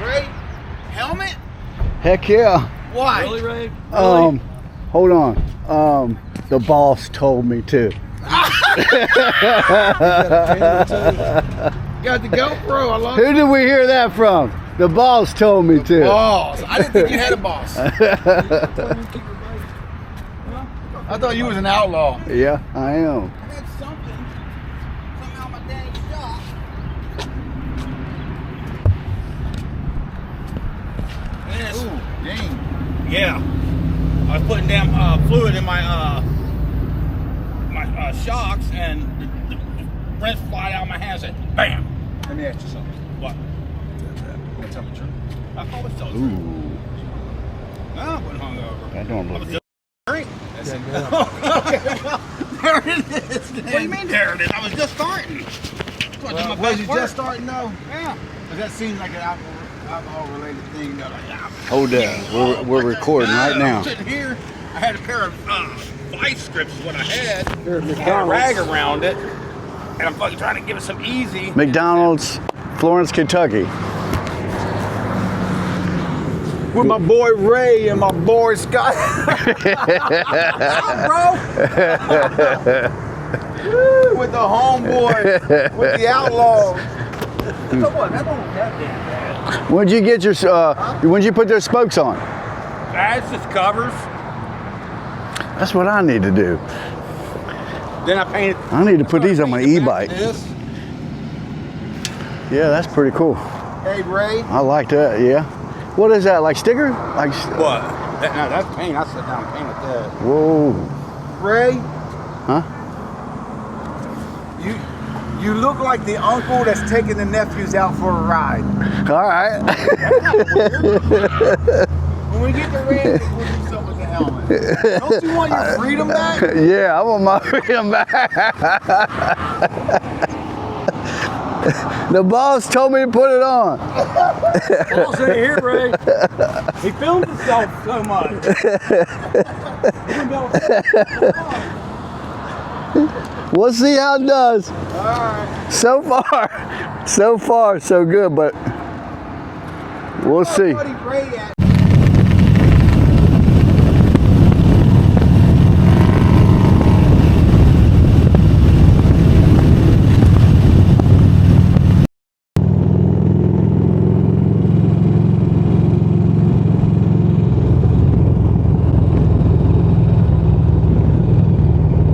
Ray, helmet? Heck yeah. Why? Really, Ray? Hold on. The boss told me to. Got the GoPro. I love Who did we hear that from? The boss told me to. boss. I didn't think you had a boss. I thought you was an outlaw. Yeah, I am. I had something out my dang shop. Ooh, dang. Yeah. I was putting damn fluid in my shocks, and the wrench fly out of my hand and said, bam. Let me ask you something. What? What temperature? I always told you. Ooh, No, I wasn't hungover. that don't I was look. just drink. There it is. What do you mean there it is? I was just starting. Was you just starting though? Yeah. Because that seems like an alcohol related thing. Though. Like, Hold that. We're recording right now. I'm sitting here. I had a pair of vice strips is what I had. Had a rag around it. And I'm fucking trying to give it some easy. McDonald's, Florence, Kentucky. with my boy Ray and my boy Scott. Bro. With the homeboy, with the outlaws. Come on, that don't that damn bad. When'd you get your? When'd you put those spokes on? That's just covers. That's what I need to do. Then I painted. I need to put these on my e-bike. This. Yeah, that's pretty cool. Hey Ray. I like that. Yeah. What is that? Like sticker? Like. What? No, that's paint. I sit down and painted that. Whoa. Ray. Huh? You look like the uncle that's taking the nephews out for a ride. All right. When we get to Ray, we'll do something with the helmet. Don't you want your freedom back? Yeah, I want my freedom back. The boss told me to put it on. Boss ain't here, Ray. He filmed himself so much. We'll see how it does. All right. So far, so good, but we'll see. Buddy Ray at.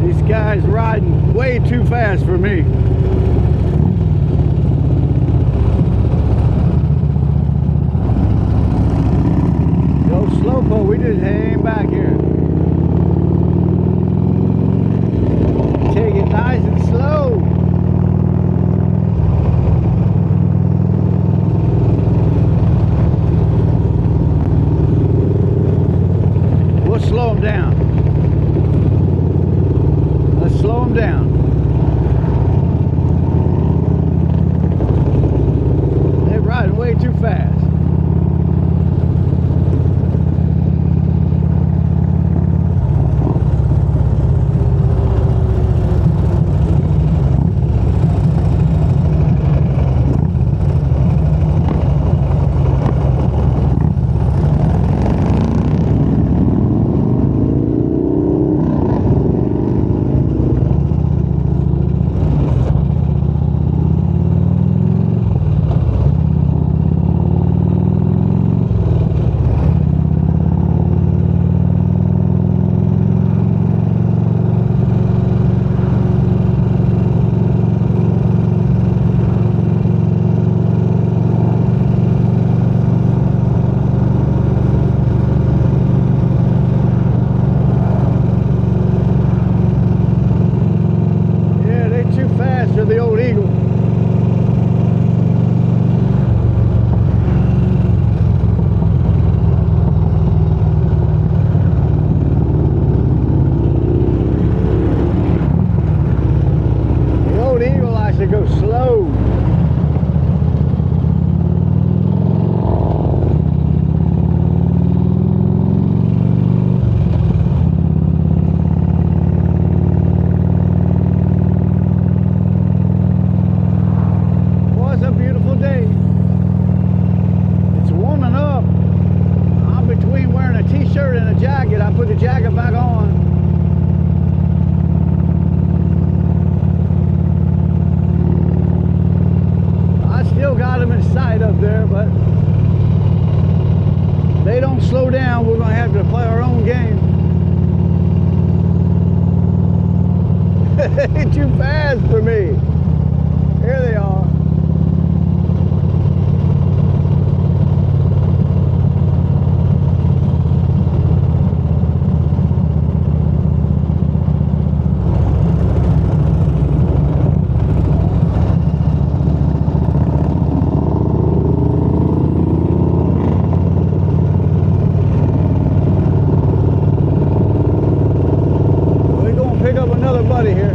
These guys riding way too fast for me. Go slowpoke, we just hang back here. Take it nice and slow. We'll slow them down. Let's slow them down. down, we're gonna have to play our own game. Too fast for me. Here they are. Pick up another buddy here.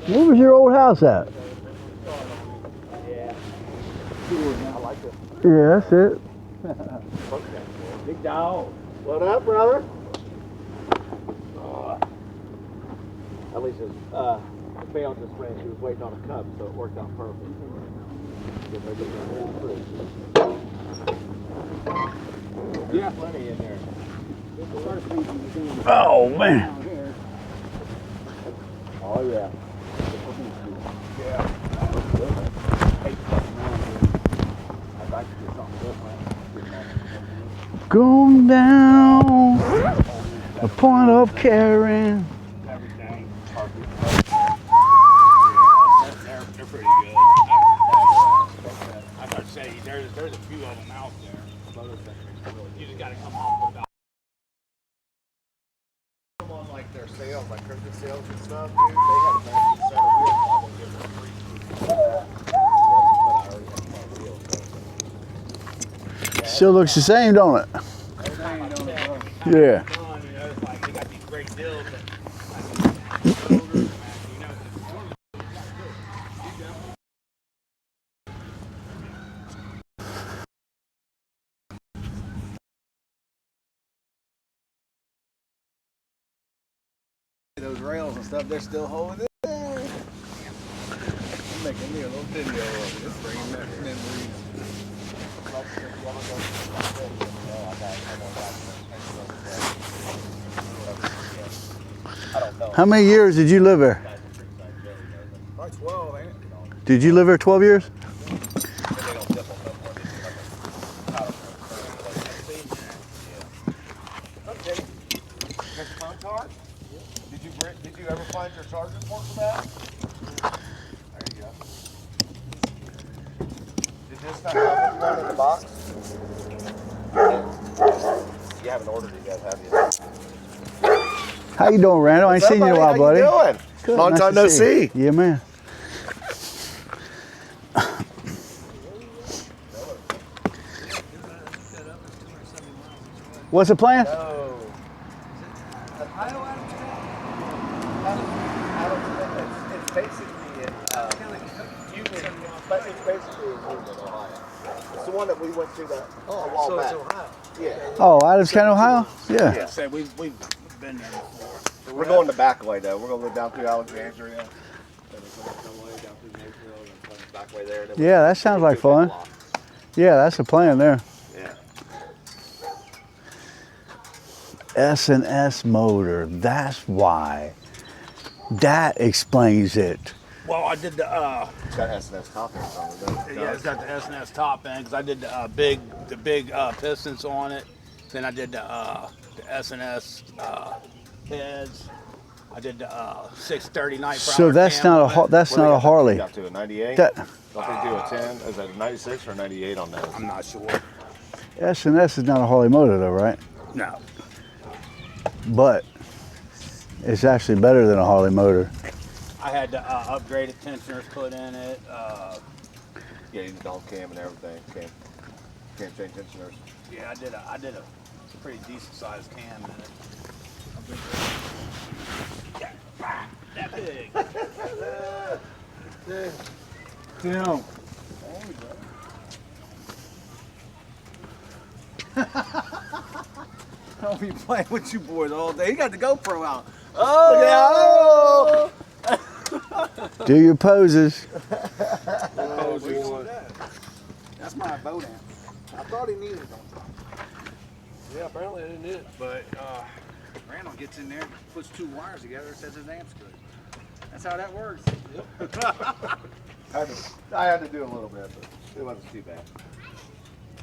Where was your old house at? Yeah, that's it. Big dog. What up, brother? At least his the fail just ran. She was waiting on a cub, so it worked out perfect. Yeah, plenty in there. Oh man. Oh yeah. Going down the point of caring. Everything. They're pretty good. I gotta say, there's a few of them out there. You just gotta come off without. On like their sales, like Christmas sales and stuff, dude, they had a nice set of wheels on them, give them free food. Still looks the same, don't it? Yeah. It's like they got these great deals. Those rails and stuff, they're still holding it. I'm making me a little video of it, bringing back memories. How many years did you live there? Probably 12, ain't it? Did you live there 12 years? charger port for that? There you go. Did this not have one in the box? You haven't ordered it yet, have you? How you doing, Randall? I ain't seen you in a while, buddy. How you doing? Good, Long nice time to no see you. see. Yeah, man. What's the plan? No. It's basically Union, but it's basically in Union, Ohio. It's the one that we went to a while back. Yeah. Oh, Adams County, Ohio? Yeah. Yeah. Said we've been there before. We're going the back way though. We're going to go down through Alexandria. Then we're going to come way down through Mayfield and come back way there. Yeah, that sounds like fun. Yeah, that's the plan there. Yeah. S&S motor. That's why. That explains it. Well, I did the It's got S&S top end on it. yeah, it's got the S&S top end because I did the big pistons on it. Then I did the S&S heads. I did the 630 night. So that's not a that's not a Harley. Got to a 98. That Don't they do a 10? Is that a 96 or a 98 on those? I'm not sure. S&S is not a Harley motor though, right? No. But it's actually better than a Harley motor. I had the upgraded tensioners put in it. Yeah, you did the whole cam and everything. Cam change tensioners. Yeah, I did a pretty decent sized cam in it. Yeah, that big. Damn. I'll be playing with you boys all day. You got the GoPro out. Oh! Do your poses. That's my boat amp. I thought he needed them. Yeah, apparently I didn't need it. But Randall gets in there, puts two wires together, and says his amp's good. That's how that works. I had to do a little bit, but it wasn't too bad.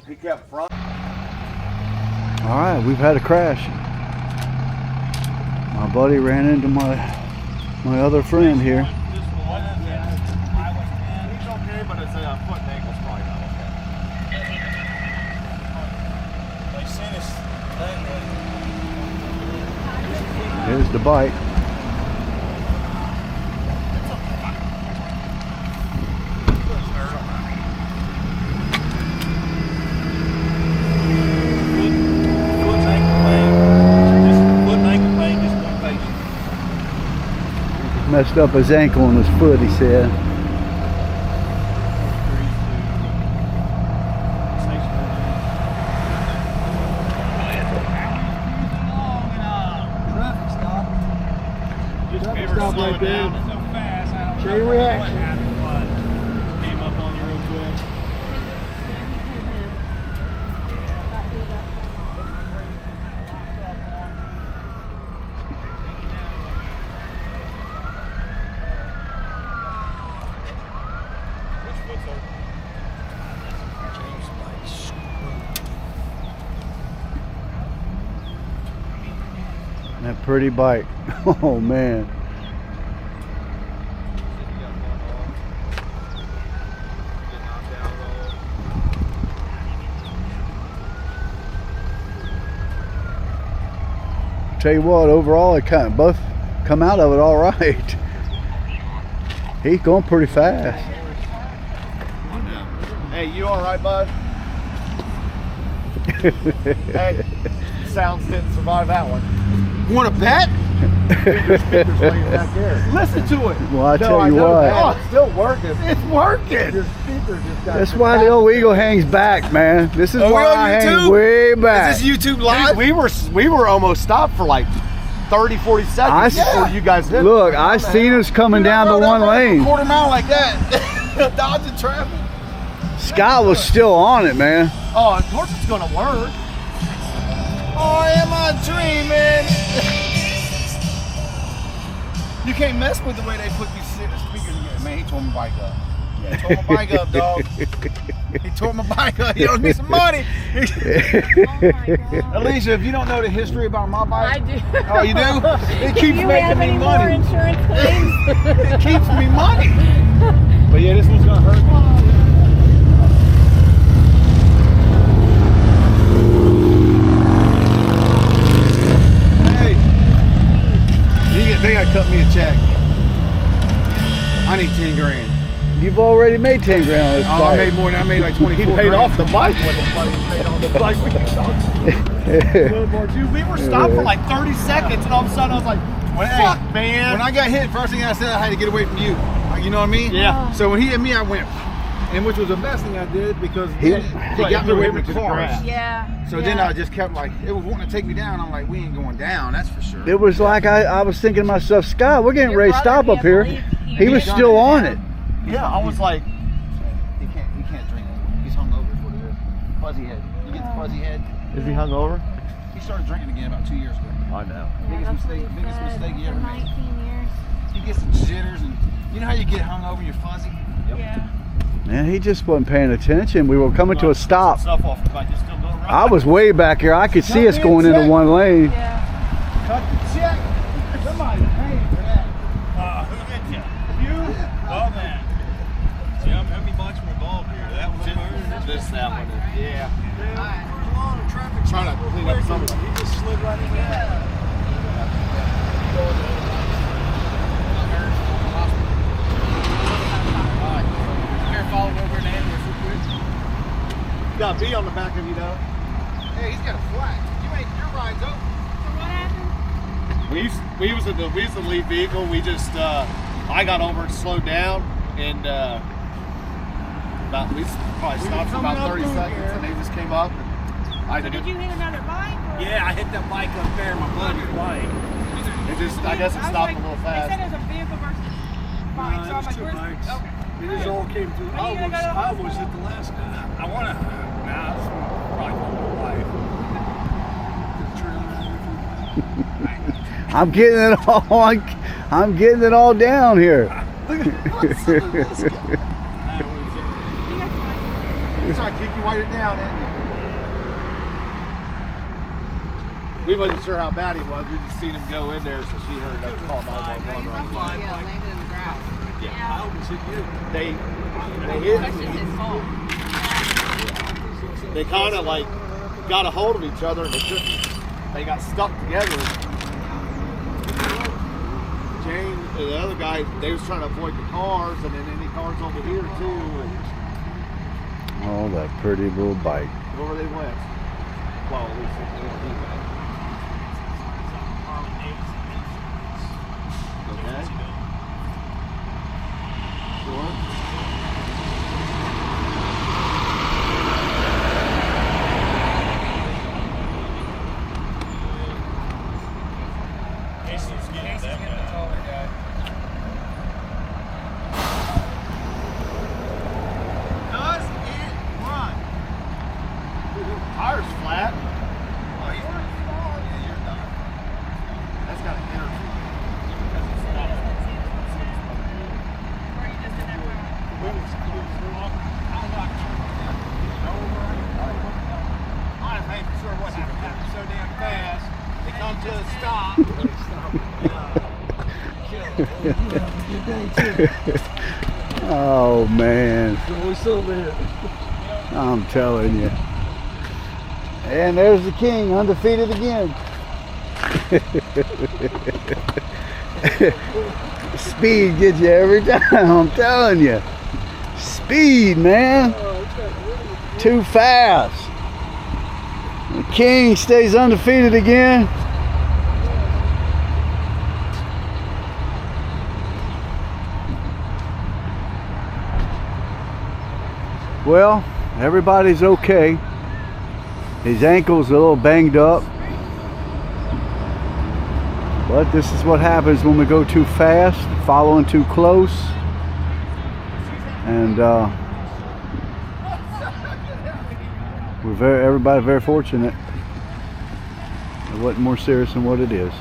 He kept front. All right, we've had a crash. My buddy ran into my other friend here. He's okay, but it's a foot and ankle's probably not okay. They sent us Here's the bike. Messed up his ankle and his foot, he said. stop right there. Chain reaction. Came up on you real quick. That pretty bike. Oh man. Tell you what, overall, it kind of both come out of it all right. He's going pretty fast. Hey, you all right, bud? Hey, sounds didn't survive that one. You want to bet? Speaker's laying back there. Listen to it. Well, I tell I you know what, that. It's still working. It's working. Your speaker just got. that's why the old Eagle hangs back, man. This is Are we why on I hang YouTube? way back. Is this YouTube live? Dude, we were almost stopped for like 30, 40 seconds before you guys did. Look, I seen us coming down the one lane. Quarter mile like that. Dodging traffic. Scott was still on it, man. Oh, of course it's gonna work. Oh, am I dreaming? You can't mess with the way they put these speakers together. Man, he tore my bike up. Yeah, tore my bike up, dog. He tore my bike up. He owes me some money. Oh my God. Alicia, if you don't know the history about my bike, I do. oh, you do? It Do keeps you making have me any more money. insurance claims? It keeps me money. But yeah, this one's gonna hurt me. They gotta cut me a check. I need 10 grand. You've already made 10 grand on this Oh, I bike. made more than I made like 24 He paid grand. off the bike when the money paid on the bike. Dude, we were stopped for like 30 seconds and all of a sudden I was like, fuck, man. When I got hit, first thing I said, I had to get away from you. You know what I mean? Yeah. So when he hit me, I went, and which was the best thing I did because he got me away from the cars. Yeah. So then I just kept like, it was wanting to take me down. I'm like, we ain't going down, that's for sure. It was like I was thinking to myself, Scott, we're getting Your ready to brother, stop up here. He was still on it. Yeah, I was like, he can't drink. He's hungover is what it is. Fuzzy head. You get the fuzzy head? Is he hungover? He started drinking again about 2 years ago. I know. Biggest mistake you ever made. 19 years. You get some jitters and you know how you get hungover, you're fuzzy? Yeah. Man, he just wasn't paying attention. We were coming to a stop. Stuff off the bike, just still going right. I was way back here. I could see us going into one lane. Yeah. Cut the check. Somebody's paying for that. Who did you? You? Oh man. See how many bucks were involved here? That was it. That one. Yeah. Trying to clean up some of it. He just slid right in there. You got a B on the back of you though. Hey, he's got a flat. Your ride's over. So what happened? We was in the lead vehicle. We just I got over and slowed down and we probably stopped for about 30 seconds and they just came up and I So did did you hit another bike? Or? Yeah, I hit that bike up there, my bloody bike. It just I guess it was stopped like, a little They said fast. it was a vehicle versus bike. So I'm like, where's okay. It just all came through. Are you gonna go to the I almost hit the last guy. I wanna. Nah, this one probably for my wife. I'm getting it all. I'm getting it all down here. Look at this guy. He's trying to kick you while you're down, isn't he? We wasn't sure how bad he was. We just seen him go in there, so she heard us call 911 right away. I almost hit you. They they kind of like got a hold of each other and they got stuck together. Jane and the other guy, they was trying to avoid the cars and then any cars over here too. And Oh, that pretty little bike. where they went. Well, at least they went. Okay. Sure. Does it run? Tire's flat. Oh, you're small. Yeah, you're done. That's got an energy. Or you just didn't have I ain't sure what happened so damn fast. They come to a stop. Oh man, So we still there. I'm telling you. And there's the king, undefeated again. Speed gets you every time, I'm telling you. Speed, man. Too fast. The king stays undefeated again. Well, everybody's okay. His ankle's a little banged up. But this is what happens when we go too fast, following too close. And everybody's very fortunate. It wasn't more serious than what it is.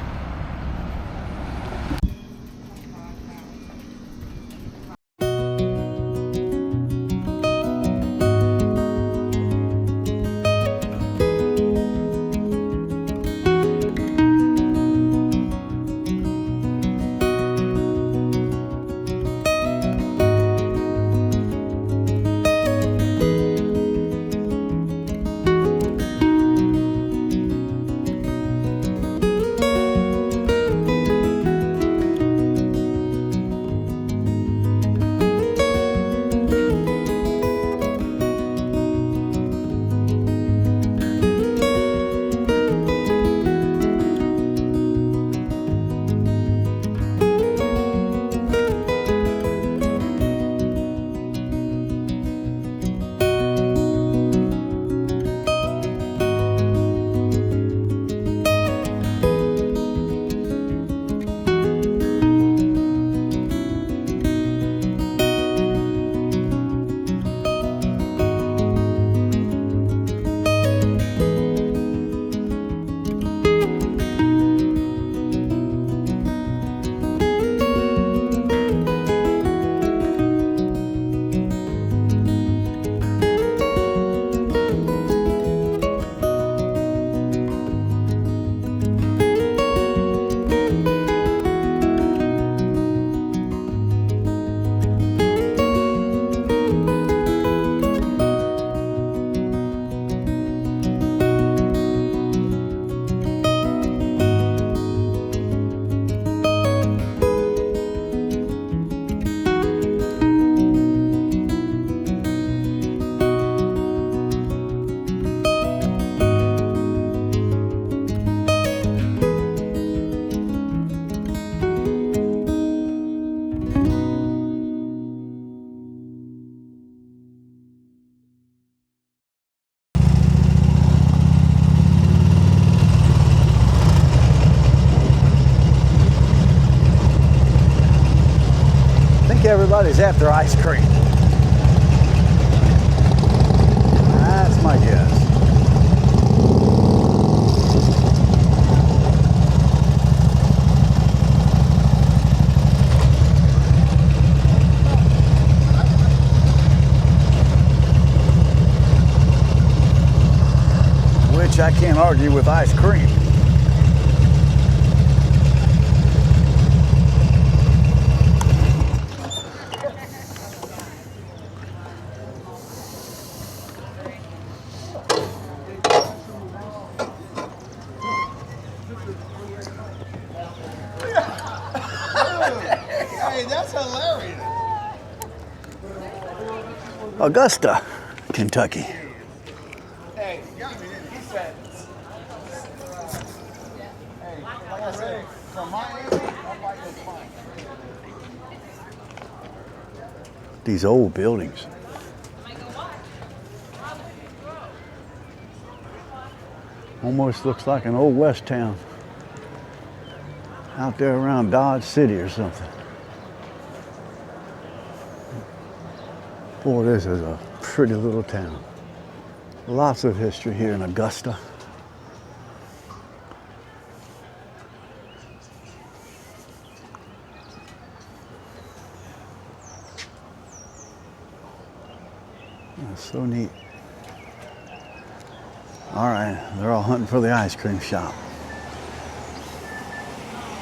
He's after ice cream. That's my guess. Which I can't argue with ice cream. Hey, that's hilarious. Augusta, Kentucky. Hey, you got me, didn't you? He said, hey, like I said, from my end, I'll buy you a pint. These old buildings. Almost looks like an old west town. Out there around Dodge City or something. Boy, this is a pretty little town. Lots of history here in Augusta. That's so neat. All right, they're all hunting for the ice cream shop.